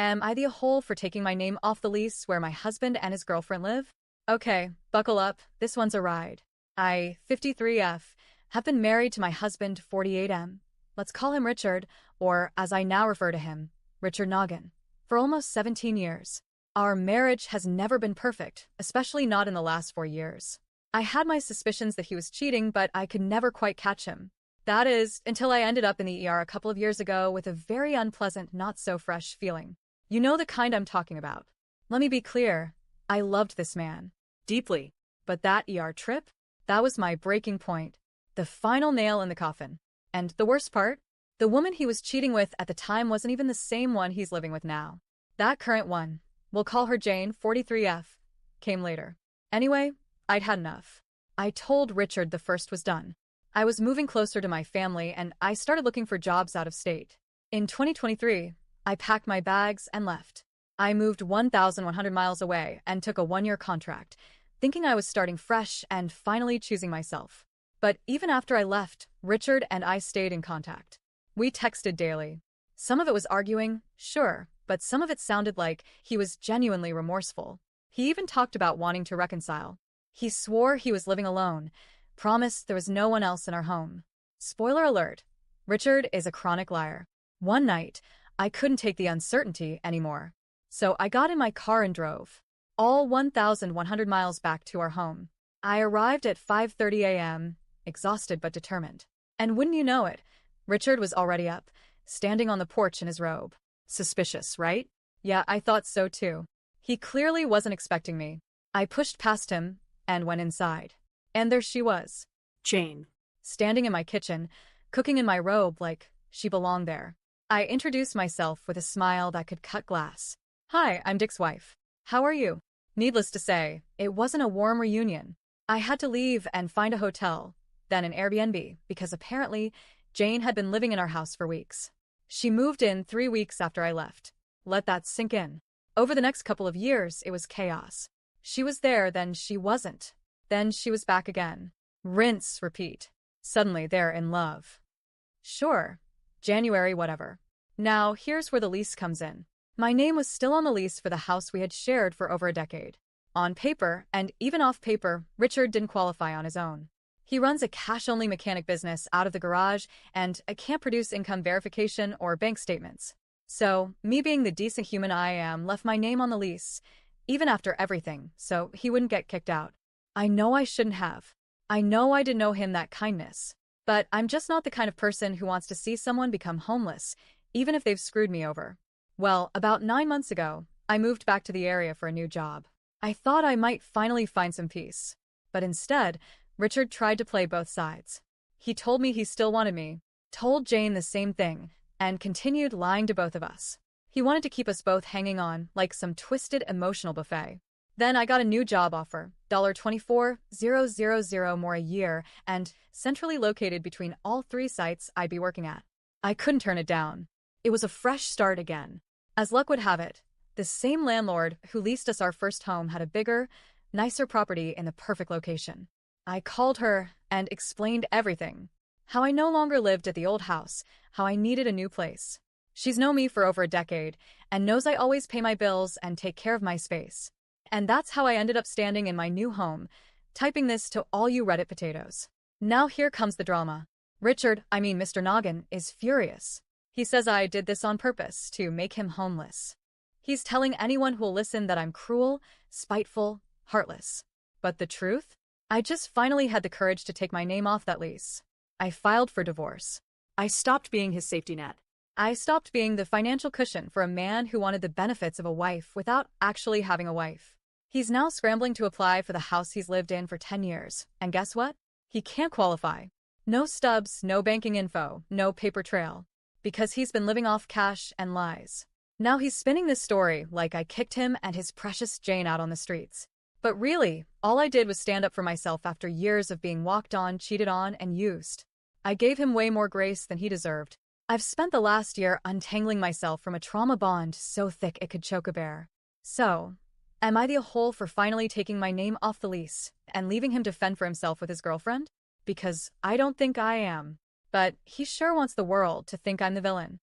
Am I the a-hole for taking my name off the lease where my husband and his girlfriend live? Okay, buckle up, this one's a ride. I, 53F, have been married to my husband, 48M. Let's call him Richard, or as I now refer to him, Richard Noggin, for almost 17 years. Our marriage has never been perfect, especially not in the last 4 years. I had my suspicions that he was cheating, but I could never quite catch him. That is, until I ended up in the ER a couple of years ago with a very unpleasant, not-so-fresh feeling. You know the kind I'm talking about. Let me be clear, I loved this man. Deeply. But that ER trip? That was my breaking point. The final nail in the coffin. And the worst part? The woman he was cheating with at the time wasn't even the same one he's living with now. That current one, we'll call her Jane, 43F, came later. Anyway, I'd had enough. I told Richard the first was done. I was moving closer to my family and I started looking for jobs out of state. In 2023, I packed my bags and left. I moved 1,100 miles away and took a 1-year contract, thinking I was starting fresh and finally choosing myself. But even after I left, Richard and I stayed in contact. We texted daily. Some of it was arguing, sure, but some of it sounded like he was genuinely remorseful. He even talked about wanting to reconcile. He swore he was living alone, promised there was no one else in our home. Spoiler alert, Richard is a chronic liar. One night, I couldn't take the uncertainty anymore. So I got in my car and drove. All 1,100 miles back to our home. I arrived at 5:30 a.m., exhausted but determined. And wouldn't you know it, Richard was already up, standing on the porch in his robe. Suspicious, right? Yeah, I thought so too. He clearly wasn't expecting me. I pushed past him and went inside. And there she was. Jane. Standing in my kitchen, cooking in my robe like she belonged there. I introduced myself with a smile that could cut glass. Hi, I'm Dick's wife. How are you? Needless to say, it wasn't a warm reunion. I had to leave and find a hotel, then an Airbnb, because apparently Jane had been living in our house for weeks. She moved in 3 weeks after I left. Let that sink in. Over the next couple of years, it was chaos. She was there, then she wasn't. Then she was back again. Rinse, repeat. Suddenly they're in love. Sure. January whatever. Now, here's where the lease comes in. My name was still on the lease for the house we had shared for over a decade. On paper, and even off paper, Richard didn't qualify on his own. He runs a cash-only mechanic business out of the garage, and I can't produce income verification or bank statements. So, me being the decent human I am, left my name on the lease, even after everything, so he wouldn't get kicked out. I know I shouldn't have. I know I didn't owe him that kindness. But I'm just not the kind of person who wants to see someone become homeless, even if they've screwed me over. Well, about 9 months ago, I moved back to the area for a new job. I thought I might finally find some peace. But instead, Richard tried to play both sides. He told me he still wanted me, told Jane the same thing, and continued lying to both of us. He wanted to keep us both hanging on like some twisted emotional buffet. Then I got a new job offer, $24,000 more a year, and centrally located between all 3 sites I'd be working at. I couldn't turn it down. It was a fresh start again. As luck would have it, the same landlord who leased us our first home had a bigger, nicer property in the perfect location. I called her and explained everything. How I no longer lived at the old house, how I needed a new place. She's known me for over a decade and knows I always pay my bills and take care of my space. And that's how I ended up standing in my new home, typing this to all you Reddit potatoes. Now here comes the drama. Mr. Noggin, is furious. He says I did this on purpose to make him homeless. He's telling anyone who'll listen that I'm cruel, spiteful, heartless. But the truth? I just finally had the courage to take my name off that lease. I filed for divorce. I stopped being his safety net. I stopped being the financial cushion for a man who wanted the benefits of a wife without actually having a wife. He's now scrambling to apply for the house he's lived in for 10 years. And guess what? He can't qualify. No stubs, no banking info, no paper trail. Because he's been living off cash and lies. Now he's spinning this story like I kicked him and his precious Jane out on the streets. But really, all I did was stand up for myself after years of being walked on, cheated on, and used. I gave him way more grace than he deserved. I've spent the last year untangling myself from a trauma bond so thick it could choke a bear. So, am I the a-hole for finally taking my name off the lease and leaving him to fend for himself with his girlfriend? Because I don't think I am. But he sure wants the world to think I'm the villain.